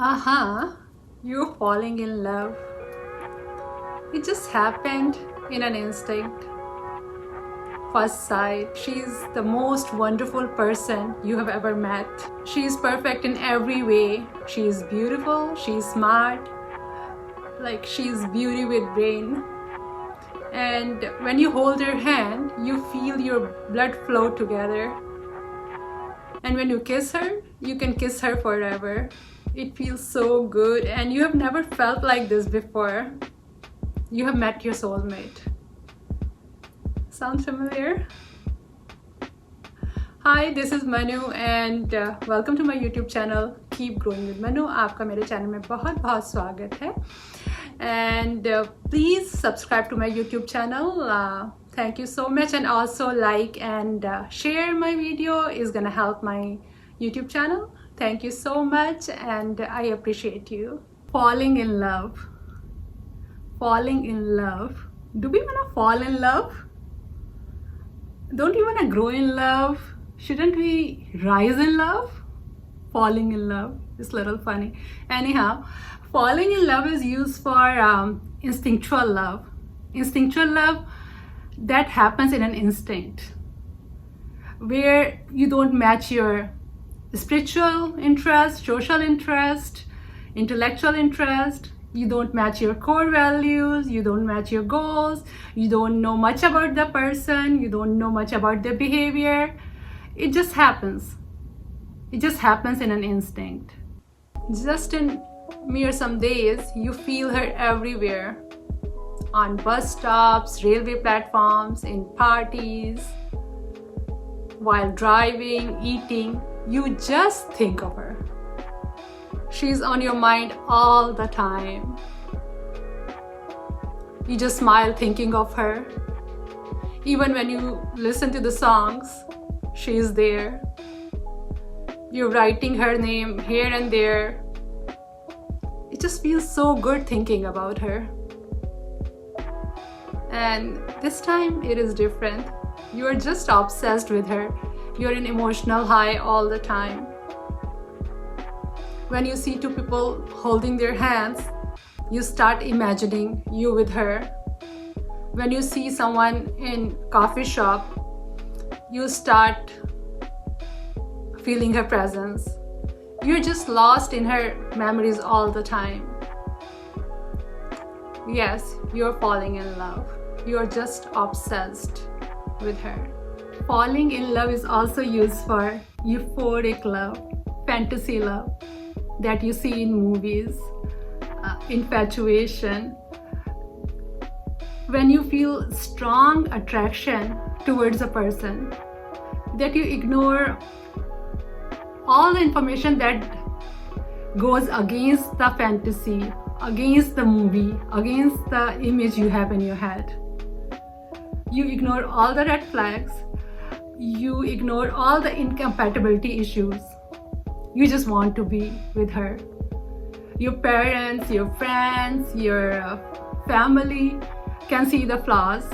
You're falling in love. It just happened in an instinct. First sight. She's the most wonderful person you have ever met. She's perfect in every way. She's beautiful, she's smart, like she's beauty with brain. And when you hold her hand, you feel your blood flow together. And when you kiss her, you can kiss her forever. It feels so good, and you have never felt like this before. You have met your soulmate. Sound familiar? Hi, this is Manu and welcome to my YouTube channel Keep Growing with Manu. आपका मेरे channel में बहुत बहुत स्वागत है. And please subscribe to my YouTube channel. Thank you so much, and also like and share my video is gonna help my YouTube channel. Thank you so much, and I appreciate you. Falling in love. Falling in love. Do we want to fall in love? Don't we want to grow in love? Shouldn't we rise in love? Falling in love is a little funny. Anyhow, falling in love is used for instinctual love. Instinctual love that happens in an instinct, where you don't match your spiritual interest, social interest, intellectual interest. You don't match your core values, you don't match your goals, you don't know much about the person, you don't know much about their behavior. It just happens. It just happens in an instinct. Just in mere some days, you feel her everywhere. On bus stops, railway platforms, in parties, while driving, eating. You just think of her. She's on your mind all the time. You just smile thinking of her. Even when you listen to the songs, she's there. You're writing her name here and there. It just feels so good thinking about her. And this time it is different. You're just obsessed with her. You're in emotional high all the time. When you see two people holding their hands, you start imagining you with her. When you see someone in coffee shop, you start feeling her presence. You're just lost in her memories all the time. Yes, you're falling in love. You're just obsessed with her. Falling in love is also used for euphoric love, fantasy love that you see in movies, infatuation. When you feel strong attraction towards a person, that you ignore all the information that goes against the fantasy, against the movie, against the image you have in your head. You ignore all the red flags. You ignore all the incompatibility issues. You just want to be with her. Your parents, your friends, your family can see the flaws,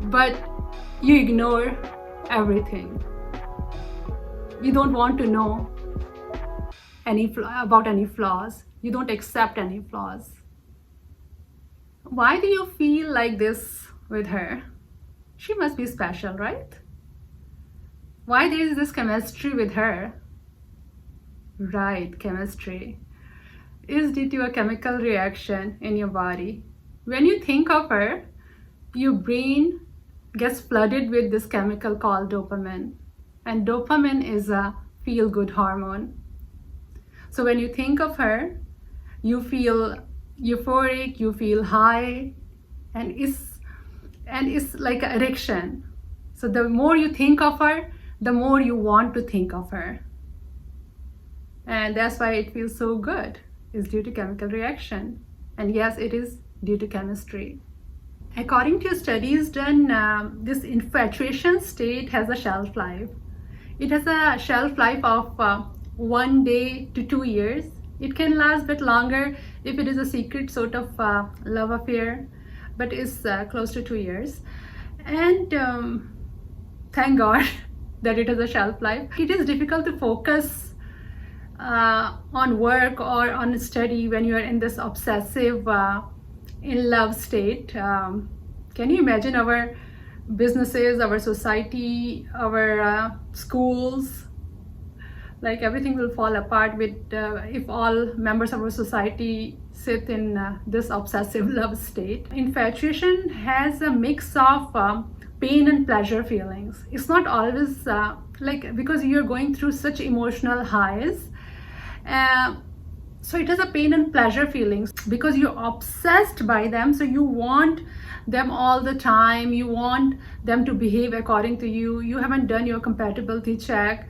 but you ignore everything. You don't want to know about any flaws. You don't accept any flaws. Why do you feel like this with her? She must be special, right? Why there is this chemistry with her? Right, chemistry is due to a chemical reaction in your body. When you think of her, your brain gets flooded with this chemical called dopamine. And dopamine is a feel-good hormone. So when you think of her, you feel euphoric, you feel high, and it's like an addiction. So the more you think of her, the more you want to think of her. And that's why it feels so good. It's due to chemical reaction. And yes, it is due to chemistry. According to studies done, this infatuation state has a shelf life. It has a shelf life of 1 day to 2 years. It can last a bit longer if it is a secret sort of love affair, but it's close to 2 years. And thank God that it has a shelf life. It is difficult to focus on work or on study, when you are in this obsessive in love state, can you imagine our businesses, our society, our schools? Like everything will fall apart with if all members of our society sit in this obsessive love state. Infatuation has a mix of pain and pleasure feelings. It's not always like, because you're going through such emotional highs, so it has a pain and pleasure feelings because you're obsessed by them. So you want them all the time, you want them to behave according to you. You haven't done your compatibility check,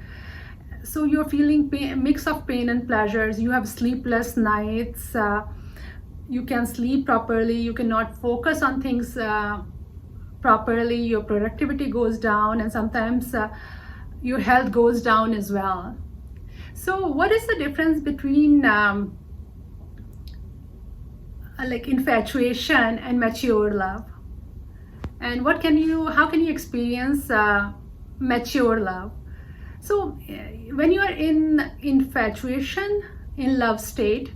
so you're feeling mix of pain and pleasures. You have sleepless nights, you can sleep properly, you cannot focus on things properly, your productivity goes down, and sometimes your health goes down as well. So what is the difference between like infatuation and mature love? And how can you experience mature love? So when you are in infatuation, in love state,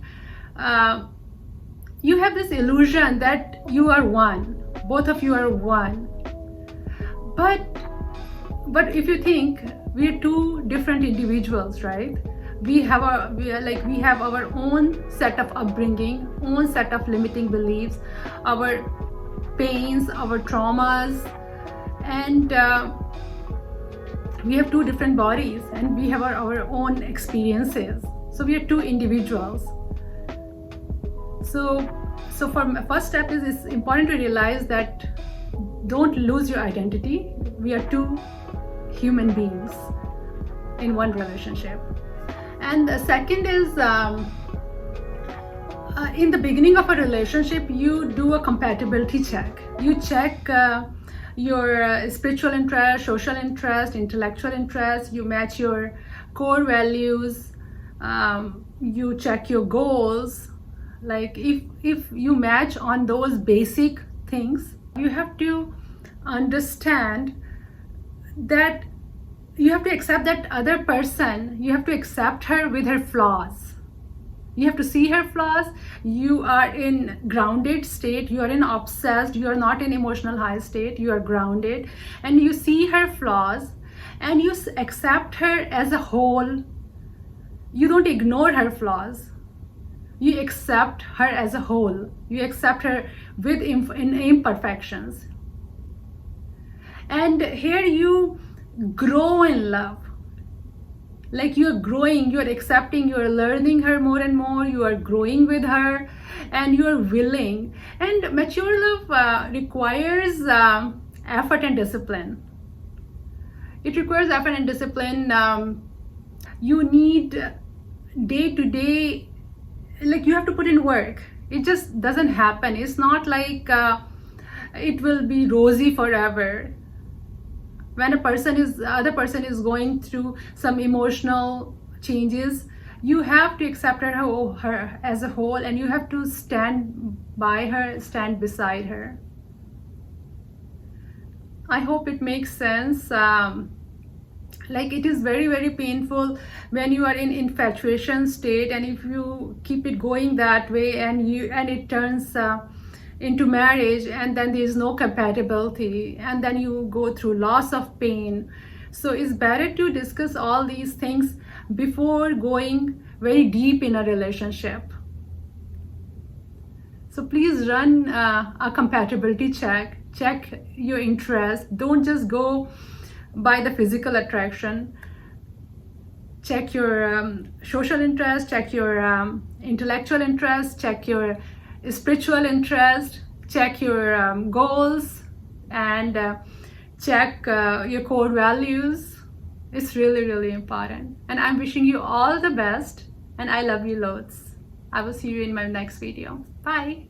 you have this illusion that you are one, both of you are one. But if you think, we are two different individuals, right? We have our own set of upbringing, own set of limiting beliefs, our pains, our traumas, and we have two different bodies, and we have our own experiences. So we are two individuals. So for my first step is, it's important to realize that don't lose your identity. We are two human beings in one relationship. And the second is, in the beginning of a relationship, you do a compatibility check. You check your spiritual interest, social interest, intellectual interest. You match your core values. You check your goals. Like if you match on those basic things, you have to understand that you have to accept that other person. You have to accept her with her flaws. You have to see her flaws. You are in grounded state. You are in obsessed. You are not in emotional high state. You are grounded, and you see her flaws, and you accept her as a whole. You don't ignore her flaws. You accept her as a whole. You accept her with imperfections. And here you grow in love. Like you're growing, you're accepting, you're learning her more and more, you are growing with her, and you're willing. And mature love requires effort and discipline. It requires effort and discipline. You need day to day, like you have to put in work. It just doesn't happen. It's not like it will be rosy forever. When the other person is going through some emotional changes, you have to accept her as a whole, and you have to stand by her, stand beside her. I hope it makes sense. Like it is very, very painful when you are in infatuation state, and if you keep it going that way, and it turns into marriage, and then there is no compatibility, and then you go through loss of pain. So it's better to discuss all these things before going very deep in a relationship. So please run a compatibility check. Check your interest. Don't just go by the physical attraction. Check your social interest, check your intellectual interest, check your spiritual interest, check your goals, and check your core values. It's really, really important. And I'm wishing you all the best, and I love you loads. I will see you in my next video. Bye.